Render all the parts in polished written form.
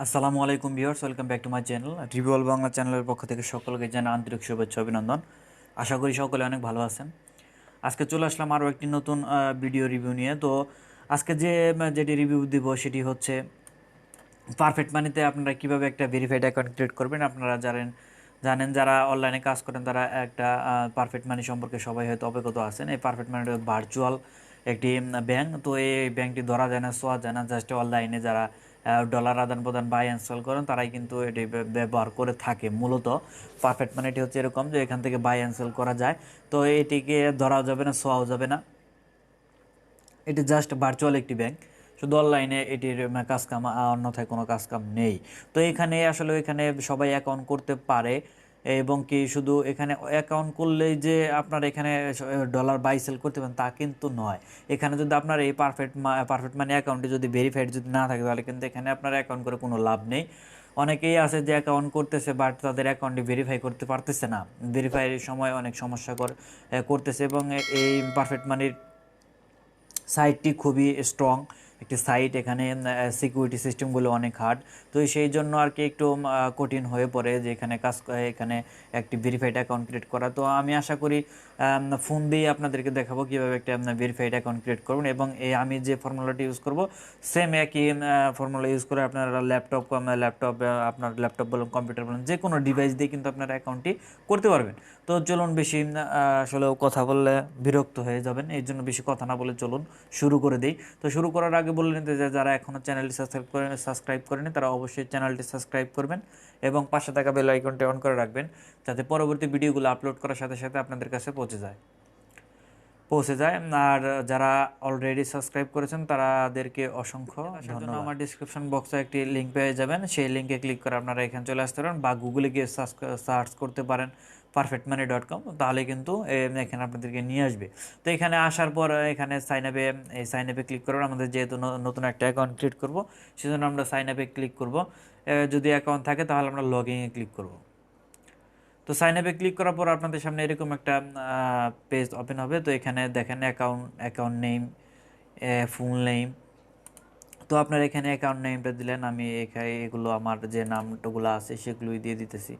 আসসালামু আলাইকুম viewers, welcome back to my channel. রিভিউল বাংলা চ্যানেলের পক্ষ থেকে সকলকে জানাই আন্তরিক শুভেচ্ছা অভিনন্দন। আশা করি সকলে অনেক ভালো আছেন। আজকে চলে আসলাম আরও একটি নতুন ভিডিও রিভিউ নিয়ে। তো আজকে যেটি রিভিউ দিব সেটি হচ্ছে পারফেক্ট মানিতে আপনারা কীভাবে একটা ভেরিফাইড অ্যাকাউন্ট ক্রিয়েট করবেন। আপনারা জানেন যারা অনলাইনে কাজ করেন তারা একটা পারফেক্ট মানি সম্পর্কে সবাই হয়তো অবগত আছেন। এই পারফেক্ট মানি ভার্চুয়াল একটি ব্যাংক। তো এই ব্যাংকটি ধরা যায় না, ছোঁয়া যায় না। জাস্ট অনলাইনে যারা ডলার আদান প্রদান বাই অ্যান্ড সেল করেন তারাই কিন্তু এটি ব্যবহার করে থাকে। মূলত পারফেক্ট মানিটি হচ্ছে এরকম যে এখান থেকে বাই অ্যান্ড সেল করা যায়। তো এটিকে ধরাও যাবে না, ছোঁয়াও যাবে না। এটি জাস্ট ভার্চুয়াল একটি ব্যাংক, শুধু অনলাইনে এটির কাজকাম, অন্যথায় কোনো কাজকাম নেই। তো এখানে সবাই অ্যাকাউন্ট করতে পারে এবং কি শুধু এখানে অ্যাকাউন্ট করলেই যে আপনার এখানে ডলার বাই সেল করতে পারেন তা কিন্তু নয়। এখানে যদি আপনার এই পারফেক্ট মানি অ্যাকাউন্টটি যদি ভেরিফাইড যদি না থাকে তাহলে কিন্তু এখানে আপনার অ্যাকাউন্ট করে কোনো লাভ নেই। অনেকেই আছে যে অ্যাকাউন্ট করতেছে বাট তাদের অ্যাকাউন্টটি ভেরিফাই করতে পারতেছে না, ভেরিফাইয়ের সময় অনেক সমস্যা করতেছে। এবং এই পারফেক্ট মানির সাইটটি খুবই স্ট্রং একটি সাইট। এখানে সিকিউরিটি সিস্টেমগুলো অনেক হার্ড। তো সেই জন্য আর কি একটু কঠিন হয়ে পড়ে যে এখানে একটি ভেরিফাইড অ্যাকাউন্ট ক্রিয়েট করা। তো আমি আশা করি ফোন দিয়ে আপনাদেরকে দেখাবো কীভাবে একটা ভেরিফাইড অ্যাকাউন্ট ক্রিয়েট করবেন। এবং আমি যে ফর্মুলাটি ইউজ করব সেম একই ফর্মুলা ইউজ করে আপনারা আপনার ল্যাপটপ বলুন, কম্পিউটার বলুন, যে কোনো ডিভাইস দিয়ে কিন্তু আপনারা অ্যাকাউন্টটি করতে পারবেন। তো চলুন, বেশি আসলে কথা বললে বিরক্ত হয়ে যাবেন, এই জন্য বেশি কথা না বলে চলুন শুরু করে দিই। তো শুরু করার আগে বলে নিতে যে যারা এখনও চ্যানেলটি সাবস্ক্রাইব করেনি তারা অবশ্যই চ্যানেলটি সাবস্ক্রাইব করবেন এবং পাশে থাকা বেল আইকনটি অন করে রাখবেন যাতে পরবর্তী ভিডিওগুলো আপলোড করার সাথে সাথে আপনাদের কাছে পৌঁছে যায়। আর যারা অলরেডি সাবস্ক্রাইব করেছেন তাদেরকে অসংখ্য ধন্যবাদ। আমার ডিসক্রিপশন বক্সে একটি লিঙ্ক পেয়ে যাবেন, সেই লিঙ্কে ক্লিক করে আপনারা এখানে চলে আসতে পারেন বা গুগলে গিয়ে সার্চ করতে পারেন perfectmoney.com, তাহলে কিন্তু এখানে আপনাদেরকে নিয়ে আসবে। তো এখানে আসার পর এখানে সাইন আপে ক্লিক করবেন। আমাদের যেহেতু নতুন একটা অ্যাকাউন্ট ক্রিয়েট করব সেজন্য আমরা সাইন আপে ক্লিক করব। যদি অ্যাকাউন্ট থাকে তাহলে আমরা লগ ইনে ক্লিক করব। তো সাইন আপে ক্লিক করার পর আপনাদের সামনে এরকম একটা পেজ ওপেন হবে। তো এখানে দেখেন অ্যাকাউন্ট নেম, ফুল নেম। তো আপনার এখানে অ্যাকাউন্ট নেমটা দিলেন, আমি এগুলো আমার যে নামগুলো আছে সেগুলোই দিয়ে দিতেছি।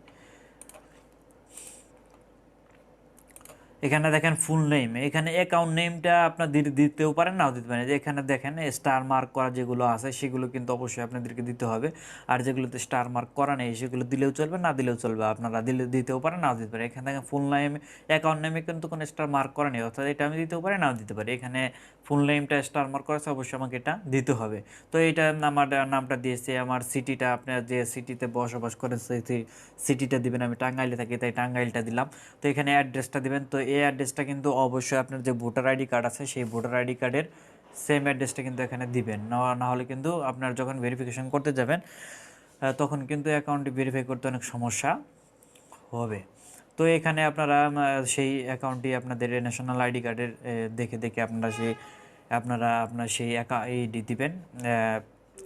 এখানে দেখেন ফুল নেম, এখানে অ্যাকাউন্ট নেমটা আপনার দিতেও পারেন, নাও দিতে পারেন। এখানে দেখেন স্টার মার্ক করা যেগুলো আছে সেগুলো কিন্তু অবশ্যই আপনাদেরকে দিতে হবে। আর যেগুলোতে স্টার মার্ক করা নেই সেগুলো দিলেও চলবে, না দিলেও চলবে। আপনারা দিতেও পারেন, নাও দিতে পারেন। এখানে দেখেন ফুল নেম, অ্যাকাউন্ট নেমে কিন্তু কোনো স্টার মার্ক করা নেই, অর্থাৎ এটা আমি দিতেও পারি, নাও দিতে পারি। এখানে ফুল নেমটা স্টার মার্ক করা আছে, অবশ্যই আমাকে এটা দিতে হবে। তো এইটা আমার নামটা দিয়েছে, আমার সিটিটা, আপনার যে সিটিতে বসবাস করেন সেই সিটিটা দিবেন। আমি টাঙ্গাইলে থাকি তাই টাঙ্গাইলটা দিলাম। তো এখানে অ্যাড্রেসটা দিবেন। তো এই অ্যাড্রেসটা কিন্তু অবশ্যই আপনার যে ভোটার আইডি কার্ড আছে সেই ভোটার আইডি কার্ডের সেম অ্যাড্রেসটা কিন্তু এখানে দিবেন। না হলে কিন্তু আপনার যখন ভেরিফিকেশন করতে যাবেন তখন কিন্তু অ্যাকাউন্টটি ভেরিফাই করতে অনেক সমস্যা হবে। তো এখানে আপনারা সেই অ্যাকাউন্টটি আপনাদের ন্যাশনাল আইডি কার্ডের দেখে দেখে আপনার সেই আইডি দিবেন,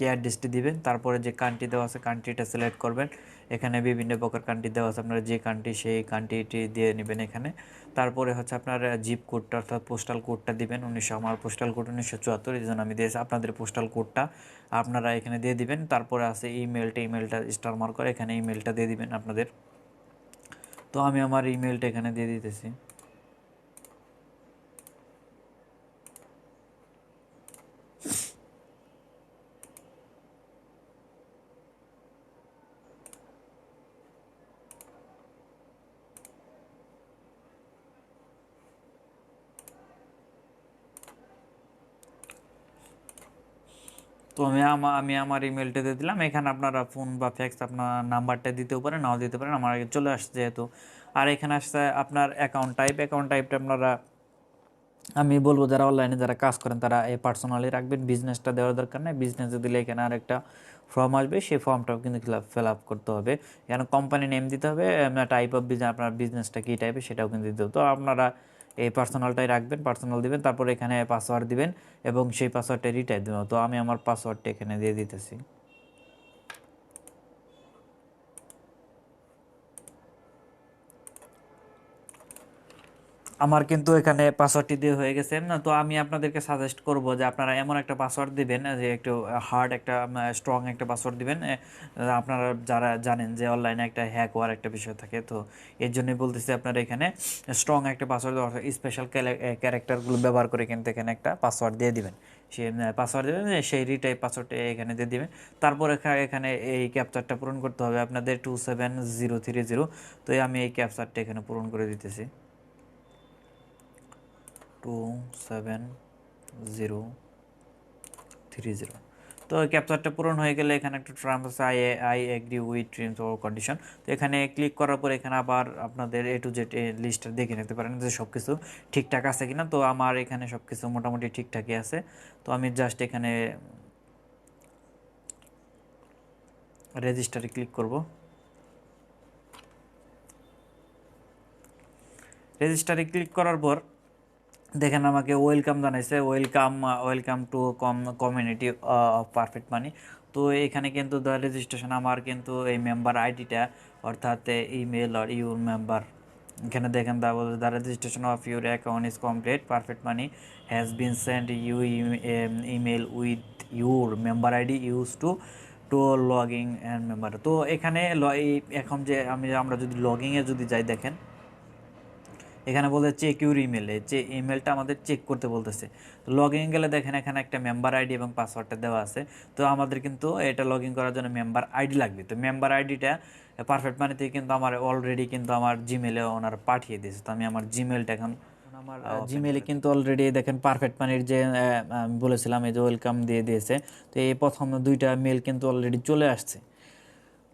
অ্যাড্রেসটি দিবেন। তারপরে যে কান্ট্রি দেওয়া আছে কান্ট্রিটা সিলেক্ট করবেন। এখানে বিভিন্ন প্রকার কান্ট্রি দেওয়া আছে, আপনারা যে কান্ট্রি সেই কান্ট্রিটি দিয়ে নেবেন এখানে। তারপরে হচ্ছে আপনার জিপ কোডটা অর্থাৎ পোস্টাল কোডটা দিবেন। আমার পোস্টাল কোড 1974, এই জন্য আমি দিয়েছি। আপনাদের পোস্টাল কোডটা আপনারা এখানে দিয়ে দিবেন। তারপরে আছে ইমেলটা স্টার মার্ক করে এখানে ইমেলটা দিয়ে দিবেন আপনাদের। তো আমি আমার ইমেলটা এখানে দিয়ে দিতেছি। তো আমি আমার ইমেলটা দিয়ে দিলাম। এখানে আপনারা ফোন বা ফ্যাক্স আপনার নাম্বারটা দিতেও পারেন, নাও দিতে পারেন, আমার আগে চলে আসছে যেহেতু। আর এখানে আসছে আপনার অ্যাকাউন্ট টাইপটা আপনারা, আমি বলবো যারা অনলাইনে যারা কাজ করেন তারা এই পার্সোনালি রাখবেন, বিজনেসটা দেওয়ার দরকার নেই। বিজনেসে দিলে এখানে আরেকটা ফর্ম আসবে, সেই ফর্মটাও কিন্তু ফিল আপ করতে হবে। এখানে কোম্পানি নেম দিতে হবে, টাইপ অফ বিজনেস, আপনার বিজনেসটা কী টাইপের সেটাও কিন্তু দিতে হবে। তো আপনারা এই পার্সোনালটাই রাখবেন, পার্সোনাল দিবেন, তারপর এখানে পাসওয়ার্ড দিবেন এবং সেই পাসওয়ার্ডটা রিটাইপ দেবেন। তো আমি আমার পাসওয়ার্ডটা এখানে দিয়ে দিতেছি। আমার কিন্তু এখানে পাসওয়ার্ডটি দিয়ে হয়ে গেছে না। তো আমি আপনাদেরকে সাজেস্ট করব যে আপনারা এমন একটা পাসওয়ার্ড দিবেন যে একটু হার্ড একটা স্ট্রং একটা পাসওয়ার্ড দিবেন। আপনারা যারা জানেন যে অনলাইনে একটা হ্যাক হওয়ার একটা বিষয় থাকে, তো এর জন্যই বলতেছি আপনারা এখানে স্ট্রং একটা পাসওয়ার্ড অর্থাৎ স্পেশাল ক্যারেক্টারগুলো ব্যবহার করে কিন্তু এখানে একটা পাসওয়ার্ড দিয়ে দিবেন। সেই পাসওয়ার্ড দেবেন, সেই রিটাইপ পাসওয়ার্ডটা এখানে দিয়ে দিবেন। তারপর এখানে এই ক্যাপচারটা পূরণ করতে হবে আপনাদের 27030। তো আমি এই ক্যাপচারটা এখানে পূরণ করে দিতেছি 27030। তো ক্যাপচারটা পূরণ হয়ে গেলে এখানে একটা টার্মস আছে, আই এগ্রি উইথ টার্মস ও কন্ডিশন। তো এখানে ক্লিক করার পর এখানে আবার আপনাদের এ টু জেড লিস্টটা দেখে নিতে পারেন যে সব কিছু ঠিকঠাক আছে কিনা। তো আমার এখানে সব কিছু মোটামুটি ঠিকঠাকই আছে। তো আমি জাস্ট এখানে রেজিস্টারে ক্লিক করব। রেজিস্টারে ক্লিক করার পর দেখেন আমাকে ওয়েলকাম জানাইছে, welcome to community of perfect money. তো এখানে কিন্তু দ্য রেজিস্ট্রেশন আমার কিন্তু এই মেম্বার আইডিটা অর্থাৎ ইমেল আর ইউর মেম্বার, এখানে দেখেন the registration of your account is complete, perfect money has been send you email with your member ID use to login and member. তো এখানে এখন যে আমরা যদি লগিংয়ে যদি যাই, দেখেন এখানে বলতে চেক ইউর ইমেলে, যে ইমেলটা আমাদের চেক করতে বলতেছে। তো লগ ইন গেলে দেখেন এখানে একটা মেম্বার আইডি এবং পাসওয়ার্ডটা দেওয়া আছে। তো আমাদের কিন্তু এটা লগ ইন করার জন্য মেম্বার আইডি লাগবে। তো মেম্বার আইডিটা পারফেক্ট মানিতে কিন্তু আমার অলরেডি কিন্তু আমার জিমেলে ওনারা পাঠিয়ে দিয়েছে। তো আমি আমার জিমেলটা এখন আমার জিমেলে কিন্তু অলরেডি দেখেন পারফেক্ট মানির যে আমি বলেছিলাম এই যে ওয়েলকাম দিয়ে দিয়েছে। তো এই প্রথম দুইটা মেল কিন্তু অলরেডি চলে আসছে।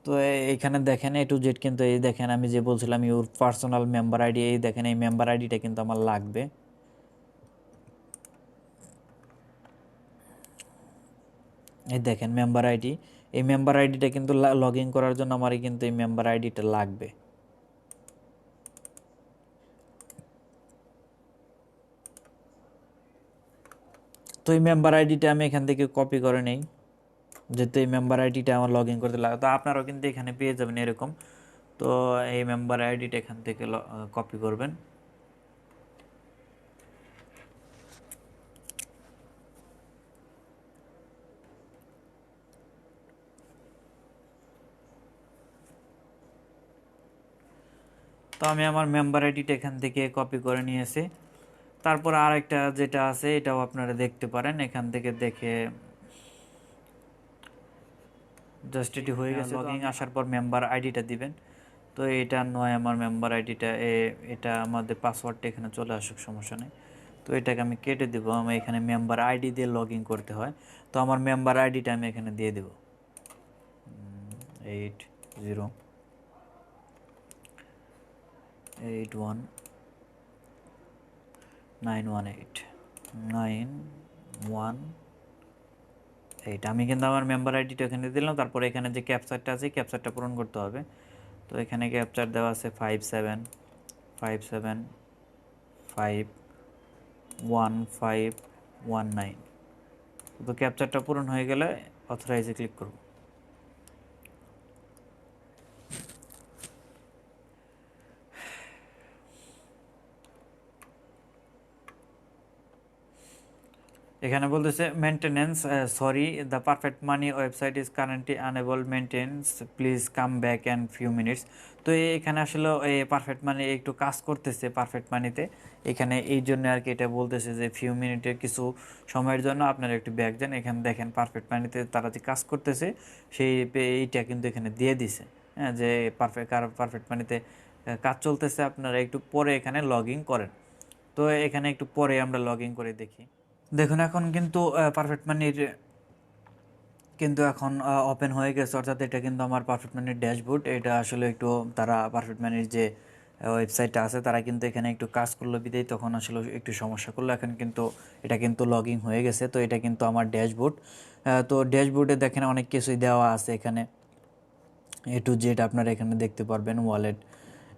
তো এইখানে দেখেন এ টু জেড কিন্তু এই দেখেন আমি যে বলছিলাম ইউর পার্সোনাল মেম্বার আইডি, এই দেখেন এই মেম্বার আইডিটা কিন্তু আমার লাগবে। এই দেখেন মেম্বার আইডি, এই মেম্বার আইডিটা কিন্তু লগ ইন করার জন্য আমারই কিন্তু এই মেম্বার আইডিটা লাগবে। তো এই মেম্বার আইডিটা আমি এখান থেকে কপি করে নেই, যেহেতু এই মেম্বার আইডিটা আমার লগ ইন করতে লাগে। তো আপনারাও কিন্তু এখানে পেয়ে যাবেন এরকম। তো এই মেম্বার আইডিটা এখান থেকে কপি করবেন। তো আমি আমার মেম্বার আইডিটা এখান থেকে কপি করে নিয়েছি। তারপর আরেকটা যেটা আছে এটাও আপনারা দেখতে পারেন, এখান থেকে দেখে জাস্ট এটি হয়ে গেছে। লগইন আসার পর মেম্বার আইডিটা দিবেন। তো এটা নয় আমার মেম্বার আইডিটা, এটা আমাদের পাসওয়ার্ডটা এখানে চলে আসুক, সমস্যা নেই। তো এটাকে আমি কেটে দেবো, আমি এখানে মেম্বার আইডি দিয়ে লগ ইন করতে হয়। তো আমার মেম্বার আইডিটা আমি এখানে দিয়ে দেবো 80918918। আমি কিন্তু আমার মেম্বার আইডিটা এখানে দিলাম। তারপরে এখানে যে ক্যাপচারটা আছে ক্যাপচারটা পূরণ করতে হবে। তো এখানে ক্যাপচার দেওয়া আছে 5757511519। তো ক্যাপচারটা পূরণ হয়ে গেলে অথরাইজে ক্লিক করব। এখানে বলতেছে maintenance, sorry the perfect money website is currently unable maintenance, please come back and few minutes. তো এখানে আসলে এই পারফেক্ট মানি একটু কাজ করতেছে পারফেক্ট মানিতে, এখানে এই জন্য আর কি এটা বলতেছে যে ফিউ মিনিটের কিছু সময়ের জন্য আপনারা একটু ব্যাক যান। এখানে দেখেন পারফেক্ট মানিতে তারা যে কাজ করতেছে সেই এইটা কিন্তু এখানে দিয়ে দিছে, হ্যাঁ, যে পারফেক্ট মানিতে কাজ চলতেছে, আপনারা একটু পরে এখানে লগ ইন করেন। তো এখানে একটু পরে আমরা লগ ইন করে দেখি। দেখুন এখন কিন্তু পারফেক্ট মানির কিন্তু এখন ওপেন হয়ে গেছে, অর্থাৎ এটা কিন্তু আমার পারফেক্ট মানির ড্যাশবোর্ড। এটা আসলে একটু তারা পারফেক্ট মানির যে ওয়েবসাইটটা আছে তারা কিন্তু এখানে একটু কাজ করলো বিদেয় তখন আসলে একটু সমস্যা করলো। এখন কিন্তু এটা কিন্তু লগ ইন হয়ে গেছে। তো এটা কিন্তু আমার ড্যাশবোর্ড। তো ড্যাশবোর্ডে দেখেন অনেক কিছুই দেওয়া আছে এখানে, এ টু জেড আপনারা এখানে দেখতে পারবেন। ওয়ালেট,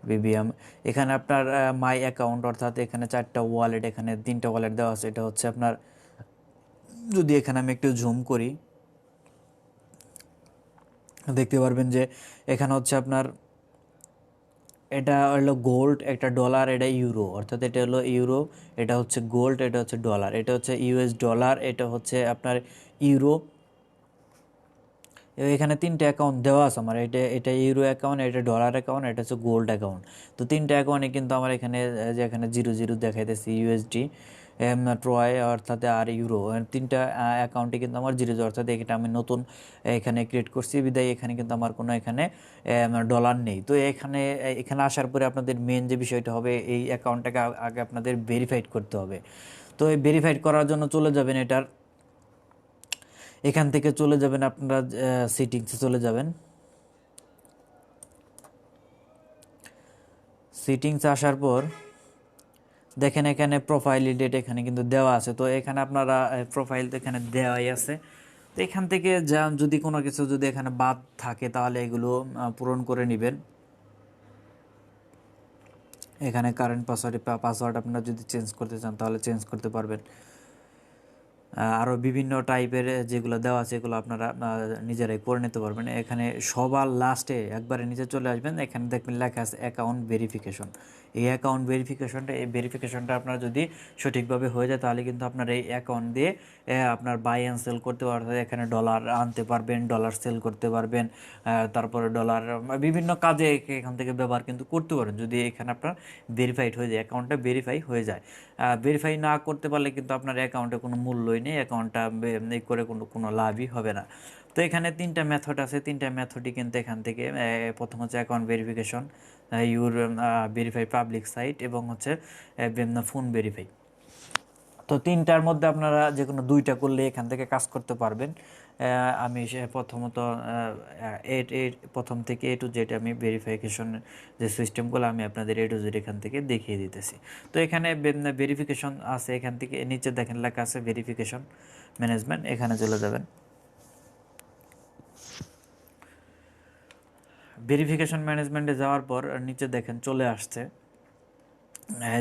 বিবিএম, এখানে আপনার মাই অ্যাকাউন্ট, অর্থাৎ এখানে 4টা ওয়ালেট, এখানে 3টা ওয়ালেট দেওয়া আছে। এটা হচ্ছে আপনার, যদি এখানে আমি একটু জুম করি দেখতে পারবেন যে এখানে হচ্ছে আপনার এটা হলো গোল্ড, একটা ডলার, এটা ইউরো, অর্থাৎ এটা হলো ইউরো, এটা হচ্ছে গোল্ড, এটা হচ্ছে ডলার, এটা হচ্ছে ইউএস ডলার, এটা হচ্ছে আপনার ইউরো। এখানে তিনটে অ্যাকাউন্ট দেওয়া আছে আমার, এটা এটা ইউরো অ্যাকাউন্ট, এটা ডলার অ্যাকাউন্ট, এটা হচ্ছে গোল্ড অ্যাকাউন্ট। তো তিনটে অ্যাকাউন্টে কিন্তু আমার এখানে যে এখানে 00 দেখাইতেছি ইউএসডি, ট্রয় অর্থাৎ আর ইউরো, তিনটা অ্যাকাউন্টে কিন্তু আমার 00, অর্থাৎ এটা আমি নতুন এখানে ক্রিয়েট করছি বিদায় এখানে কিন্তু আমার কোনো এখানে ডলার নেই। তো এখানে এখানে আসার পরে আপনাদের মেন যে বিষয়টা হবে, এই অ্যাকাউন্টটাকে আগে আপনাদের ভেরিফাইড করতে হবে। তো এই ভেরিফাইড করার জন্য চলে যাবেন এটার, এখান থেকে চলে যাবেন আপনারা সেটিংসে চলে যাবেন। সেটিংসে আসার পর দেখেন এখানে প্রোফাইল ডেট এখানে কিন্তু দেওয়া আছে। তো এখানে আপনারা প্রোফাইল তো এখানে দেওয়াই আছে। তো এখান থেকে যা যদি কোনো কিছু যদি এখানে বাদ থাকে তাহলে এগুলো পূরণ করে নেবেন। এখানে কারেন্ট পাসওয়ার্ড আপনারা যদি চেঞ্জ করতে চান তাহলে চেঞ্জ করতে পারবেন। আরও বিভিন্ন টাইপের যেগুলো দেওয়া আছে এগুলো আপনারা নিজেরাই করে নিতে পারবেন। এখানে সবার লাস্টে একবারে নিচে চলে আসবেন, এখানে দেখবেন লেখা আছে অ্যাকাউন্ট ভেরিফিকেশন। এই অ্যাকাউন্ট ভেরিফিকেশনটা, এই ভেরিফিকেশনটা আপনার যদি সঠিকভাবে হয়ে যায় তাহলে কিন্তু আপনার এই অ্যাকাউন্ট দিয়ে আপনার বাই অ্যান্ড সেল করতে পারবেন। এখানে ডলার আনতে পারবেন, ডলার সেল করতে পারবেন, তারপরে ডলার বিভিন্ন কাজে এখান থেকে ব্যবহার কিন্তু করতে পারেন যদি এখানে আপনার ভেরিফাইড হয়ে যায়, অ্যাকাউন্টটা ভেরিফাই হয়ে যায়। ভেরিফাই না করতে পারলে কিন্তু আপনার অ্যাকাউন্টে কোনো মূল্যই নেই, অ্যাকাউন্টটা করে কোনো লাভই হবে না। তো এখানে তিনটা মেথড আছে, তিনটা মেথডই কিন্তু এখান থেকে প্রথম হচ্ছে account verification, your verify public site, এবং হচ্ছে ফোন ভেরিফাই। তো তিনটার মধ্যে আপনারা যে কোনো দুইটা করলে এখান থেকে কাজ করতে পারবেন। আমি প্রথমত প্রথম থেকে এ টু জেড আমি ভেরিফিকেশন যে সিস্টেমগুলো আমি আপনাদের এ টু জেড এখান থেকে দেখিয়ে দিতেছি। তো এখানে ভেরিফিকেশন আছে, এখান থেকে নিচে দেখেন লেখা আছে ভেরিফিকেশন ম্যানেজমেন্ট, এখানে চলে যাবেন। ভেরিফিকেশন ম্যানেজমেন্টে যাওয়ার পর নিচে দেখেন চলে আসছে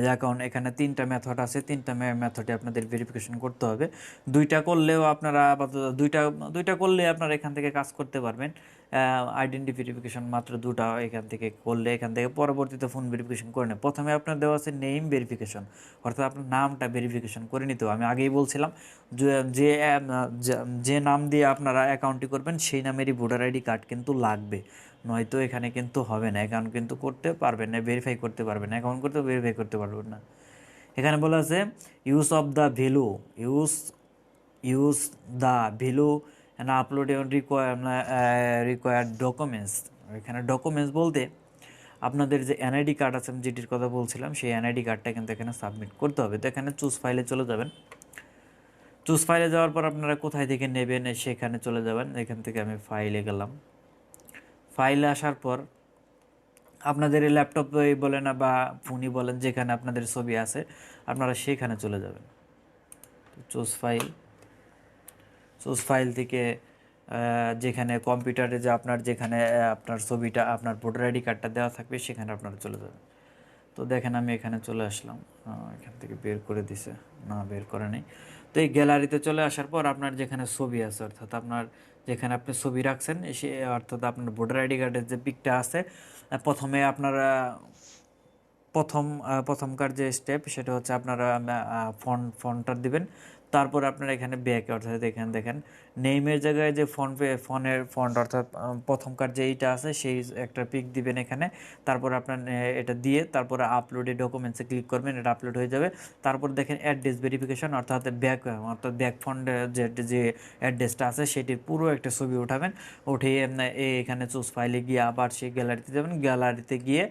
অ্যাকাউন্ট। এখানে তিনটা মেথড আছে, তিনটা মেথডে আপনাদের ভেরিফিকেশন করতে হবে। দুইটা করলেও আপনারা আপাতত দুইটা দুইটা করলে আপনারা এখান থেকে কাজ করতে পারবেন। আইডেন্টি ভেরিফিকেশন মাত্র দুটা এখান থেকে করলে এখান থেকে পরবর্তীতে ফোন ভেরিফিকেশন করে নেন। প্রথমে আপনার দেওয়া আছে নেম ভেরিফিকেশন, অর্থাৎ আপনার নামটা ভেরিফিকেশন করে নিতে হবে। আমি আগেই বলছিলাম যে যে যে নাম দিয়ে আপনারা অ্যাকাউন্টটি করবেন সেই নামেরই ভোটার আইডি কার্ড কিন্তু লাগবে, নয়তো এখানে কিন্তু হবে না, অ্যাকাউন্ট কিন্তু করতে পারবেন না, ভেরিফাই করতে পারবেন না, অ্যাকাউন্ট করতে ভেরিফাই করতে পারবেন না। এখানে বলা আছে use of the value, use use the value and upload required documents. এখানে ডকুমেন্টস বলতে আপনাদের যে এনআইডি কার্ড আছে আমি যেটির কথা বলছিলাম সেই এনআইডি কার্ডটা কিন্তু এখানে সাবমিট করতে হবে। তো এখানে চুজ ফাইলে চলে যাবেন। চুজ ফাইলে যাওয়ার পর আপনারা কোথায় থেকে নেবেন সেখানে চলে যাবেন। এখান থেকে আমি ফাইলে গেলাম। ফাইলে আসার পর আপনাদের ল্যাপটপ বলেন বা ফোনই বলেন যেখানে আপনাদের ছবি আছে আপনারা সেখানে চলে যাবেন। চুজ ফাইল, চুজ ফাইল থেকে যেখানে কম্পিউটারে যে আপনার যেখানে আপনার ছবিটা আপনার ভোটার আইডি কার্ডটা দেওয়া থাকবে সেখানে আপনারা চলে যাবেন। তো দেখেন আমি এখানে চলে আসলাম, এখান থেকে বের করে দিছে, না বের করে নেই। তো এই গ্যালারিতে চলে আসার পর আপনার যেখানে ছবি আছে অর্থাৎ আপনার যেখানে আপনি ছবি রাখছেন সে অর্থাৎ আপনার ভোটার আইডি কার্ডের যে পিকটা আছে, প্রথমে আপনারা প্রথমকার যে স্টেপ সেটা হচ্ছে আপনারা ফন্টটা দিবেন। তারপর আপনারা এখানে ব্যাক অর্থাৎ এখানে দেখেন নেইমের জায়গায় যে ফোনের ফন্ট অর্থাৎ প্রথমকার যে এইটা আছে সেই একটা পিক দিবেন এখানে। তারপর আপনার এটা দিয়ে তারপরে আপলোডে ডকুমেন্টসে ক্লিক করবেন, এটা আপলোড হয়ে যাবে। তারপর দেখেন অ্যাড্রেস ভেরিফিকেশন অর্থাৎ ব্যাক ফন্টে যে অ্যাড্রেসটা আছে সেটির পুরো একটা ছবি উঠাবেন। উঠিয়ে এখানে চুজ ফাইলে গিয়ে আবার সেই গ্যালারিতে যাবেন, গ্যালারিতে গিয়ে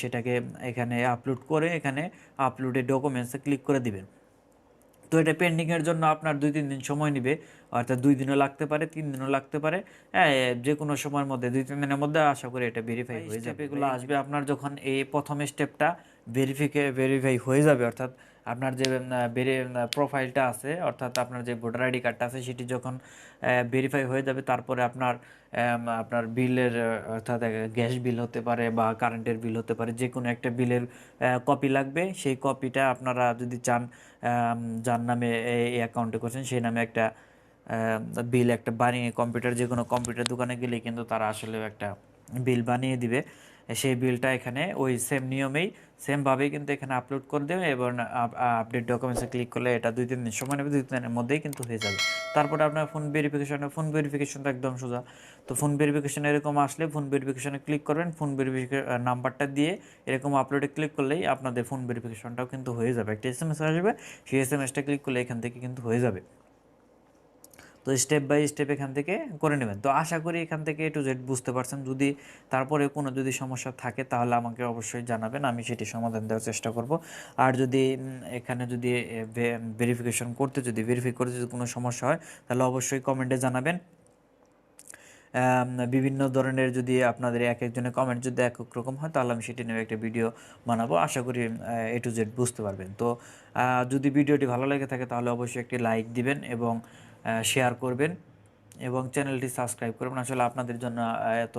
সেটাকে এখানে আপলোড করে এখানে আপলোডে ডকুমেন্টসে ক্লিক করে দিবেন। তো এটা পেন্ডিংয়ের জন্য আপনার 2-3 দিন সময় নেবে, অর্থাৎ 2 দিনও লাগতে পারে, 3 দিনও লাগতে পারে। হ্যাঁ, যে কোনো সময়ের মধ্যে 2-3 দিনের মধ্যে আশা করি এটা ভেরিফাই হয়ে যাবে। এগুলো আসবে আপনার যখন এই প্রথম স্টেপটা ভেরিফাই হয়ে যাবে, অর্থাৎ আপনার যে প্রোফাইলটা আছে অর্থাৎ আপনার যে ভোটার আইডি কার্ডটা আছে সেটি যখন ভেরিফাই হয়ে যাবে তারপরে আপনার আপনার বিলের অর্থাৎ গ্যাস বিল হতে পারে বা কারেন্টের বিল হতে পারে, যে কোনো একটা বিলের কপি লাগবে। সেই কপিটা আপনারা যদি চান যার নামে এই অ্যাকাউন্টে করছেন সেই নামে একটা বিল একটা বানিয়ে কম্পিউটার যে কোনো কম্পিউটার দোকানে গেলে কিন্তু তারা আসলে একটা বিল বানিয়ে দিবে। সেই বিলটা এখানে ওই সেম নিয়মেই সেমভাবেই কিন্তু এখানে আপলোড করে দেবে এবং আপডেট ডকুমেন্টসে ক্লিক করলে এটা 2-3 দিন সময় নেবে, 2-3 দিনের মধ্যেই কিন্তু হয়ে যাবে। তারপরে আপনার ফোন ভেরিফিকেশন তো একদম সোজা। তো ফোন ভেরিফিকেশন এরকম আসলে ফোন ভেরিফিকেশনে ক্লিক করবেন, ফোন ভেরিফিকেশন নাম্বারটা দিয়ে এরকম আপলোডে ক্লিক করলেই আপনাদের ফোন ভেরিফিকেশনটাও কিন্তু হয়ে যাবে। একটা SMS আসবে, সেই SMS-টা ক্লিক করলে এখান থেকে কিন্তু হয়ে যাবে। তো স্টেপ বাই স্টেপ এখান থেকে করে নেবেন। তো আশা করি এখান থেকে A to Z বুঝতে পারছেন। যদি তারপরে কোনো যদি সমস্যা থাকে তাহলে আমাকে অবশ্যই জানাবেন, আমি সেটি সমাধান দেওয়ার চেষ্টা করব। আর যদি এখানে যদি ভেরিফিকেশন করতে যদি ভেরিফাই করতে যদি কোনো সমস্যা হয় তাহলে অবশ্যই কমেন্টে জানাবেন। বিভিন্ন ধরনের যদি আপনাদের এক একজনের কমেন্ট যদি এক এক রকম হয় তাহলে আমি সেটি নিয়ে একটা ভিডিও বানাবো। আশা করি A to Z বুঝতে পারবেন। তো যদি ভিডিওটি ভালো লেগে থাকে তাহলে অবশ্যই একটি লাইক দিবেন এবং শেয়ার করবেন এবং চ্যানেলটি সাবস্ক্রাইব করবেন। আসলে আপনাদের জন্য এত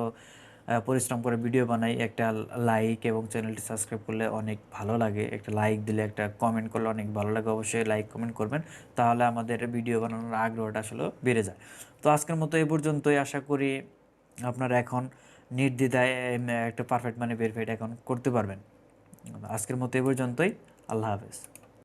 পরিশ্রম করে ভিডিও বানাই, একটা লাইক এবং চ্যানেলটি সাবস্ক্রাইব করলে অনেক ভালো লাগে। একটা লাইক দিলে, একটা কমেন্ট করলে অনেক ভালো লাগে। অবশ্যই লাইক কমেন্ট করবেন, তাহলে আমাদের ভিডিও বানানোর আগ্রহটা আসলে বেড়ে যায়। তো আজকের মতো এই পর্যন্তই। আশা করি আপনারা এখন নির্দ্বিধায় একটা পারফেক্ট মানি ভেরিফাইড অ্যাকাউন্ট করতে পারবেন। আজকের মতো এই পর্যন্তই। আল্লাহ হাফেজ।